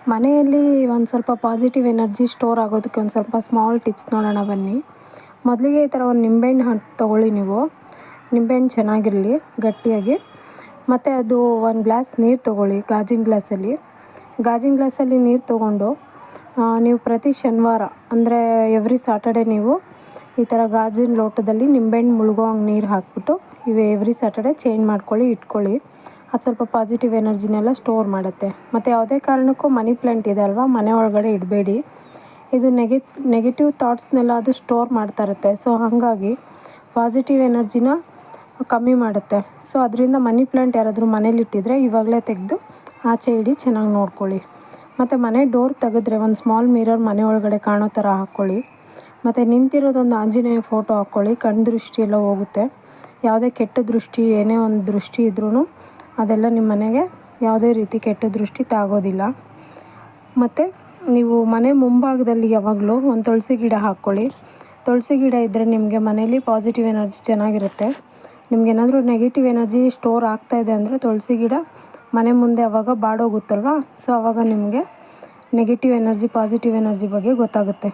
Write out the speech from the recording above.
ಮನೆಯಲ್ಲಿ ಒಂದು ಸ್ವಲ್ಪ ಪಾಸಿಟಿವ್ ಎನರ್ಜಿ ಸ್ಟೋರ್ ಆಗೋದಕ್ಕೆ ಒಂದು ಸ್ವಲ್ಪ ಸ್ಮಾಲ್ ಟಿಪ್ಸ್ ನೋಡೋಣ ಬನ್ನಿ. ಮೊದಲಿಗೆ ಈ ಥರ ಒಂದು ನಿಂಬೆಹಣ್ಣು ತೊಗೊಳ್ಳಿ ನೀವು. ನಿಂಬೆಹಣ್ಣು ಚೆನ್ನಾಗಿರಲಿ ಗಟ್ಟಿಯಾಗಿ. ಮತ್ತು ಅದು ಒಂದು ಗ್ಲಾಸ್ ನೀರು ತೊಗೊಳ್ಳಿ, ಗಾಜಿನ ಗ್ಲಾಸಲ್ಲಿ ನೀರು ತೊಗೊಂಡು ನೀವು ಪ್ರತಿ ಶನಿವಾರ ಅಂದರೆ ಎವ್ರಿ ಸಾಟರ್ಡೆ ನೀವು ಈ ಥರ ಗಾಜಿನ ಲೋಟದಲ್ಲಿ ನಿಂಬೆಹಣ್ಣು ಮುಳುಗೋ ಹಂಗೆ ನೀರು ಹಾಕ್ಬಿಟ್ಟು ಎವ್ರಿ ಸಾಟರ್ಡೆ ಚೇಂಜ್ ಮಾಡ್ಕೊಳ್ಳಿ, ಇಟ್ಕೊಳ್ಳಿ. ಅದು ಸ್ವಲ್ಪ ಪಾಸಿಟಿವ್ ಎನರ್ಜಿನೆಲ್ಲ ಸ್ಟೋರ್ ಮಾಡುತ್ತೆ. ಮತ್ತು ಯಾವುದೇ ಕಾರಣಕ್ಕೂ ಮನಿ ಪ್ಲ್ಯಾಂಟ್ ಇದೆ ಅಲ್ವಾ, ಮನೆ ಒಳಗಡೆ ಇಡಬೇಡಿ. ಇದು ನೆಗೆಟಿವ್ ಥಾಟ್ಸ್ನೆಲ್ಲ ಅದು ಸ್ಟೋರ್ ಮಾಡ್ತಾ ಇರುತ್ತೆ. ಸೊ ಹಾಗಾಗಿ ಪಾಸಿಟಿವ್ ಎನರ್ಜಿನ ಕಮ್ಮಿ ಮಾಡುತ್ತೆ. ಸೊ ಅದರಿಂದ ಮನಿ ಪ್ಲ್ಯಾಂಟ್ ಯಾರಾದರೂ ಮನೇಲಿಟ್ಟಿದ್ರೆ ಇವಾಗಲೇ ತೆಗೆದು ಆಚೆ ಇಡಿ, ಚೆನ್ನಾಗಿ ನೋಡ್ಕೊಳ್ಳಿ. ಮತ್ತು ಮನೆ ಡೋರ್ ತೆಗೆದ್ರೆ ಒಂದು ಸ್ಮಾಲ್ ಮಿರರ್ ಮನೆ ಒಳಗಡೆ ಕಾಣೋ ಥರ ಹಾಕ್ಕೊಳ್ಳಿ. ಮತ್ತು ನಿಂತಿರೋದೊಂದು ಆಂಜನೇಯ ಫೋಟೋ ಹಾಕ್ಕೊಳ್ಳಿ. ಕಣ್ಣು ದೃಷ್ಟಿ ಎಲ್ಲ ಹೋಗುತ್ತೆ. ಯಾವುದೇ ಕೆಟ್ಟ ದೃಷ್ಟಿ, ಏನೇ ಒಂದು ದೃಷ್ಟಿ ಇದ್ರೂ ಅದೆಲ್ಲ ನಿಮ್ಮ ಮನೆಗೆ ಯಾವುದೇ ರೀತಿ ಕೆಟ್ಟ ದೃಷ್ಟಿ ತಾಗೋದಿಲ್ಲ. ಮತ್ತು ನೀವು ಮನೆ ಮುಂಭಾಗದಲ್ಲಿ ಯಾವಾಗಲೂ ಒಂದು ತುಳಸಿ ಗಿಡ ಹಾಕ್ಕೊಳ್ಳಿ. ತುಳಸಿ ಗಿಡ ಇದ್ದರೆ ನಿಮಗೆ ಮನೇಲಿ ಪಾಸಿಟಿವ್ ಎನರ್ಜಿ ಚೆನ್ನಾಗಿರುತ್ತೆ. ನಿಮಗೇನಾದರೂ ನೆಗೆಟಿವ್ ಎನರ್ಜಿ ಸ್ಟೋರ್ ಆಗ್ತಾಯಿದೆ ಅಂದರೆ ತುಳಸಿ ಗಿಡ ಮನೆ ಮುಂದೆ ಆವಾಗ ಬಾಡೋಗುತ್ತಲ್ವ, ಸೊ ಆವಾಗ ನಿಮಗೆ ನೆಗೆಟಿವ್ ಎನರ್ಜಿ ಪಾಸಿಟಿವ್ ಎನರ್ಜಿ ಬಗ್ಗೆ ಗೊತ್ತಾಗುತ್ತೆ.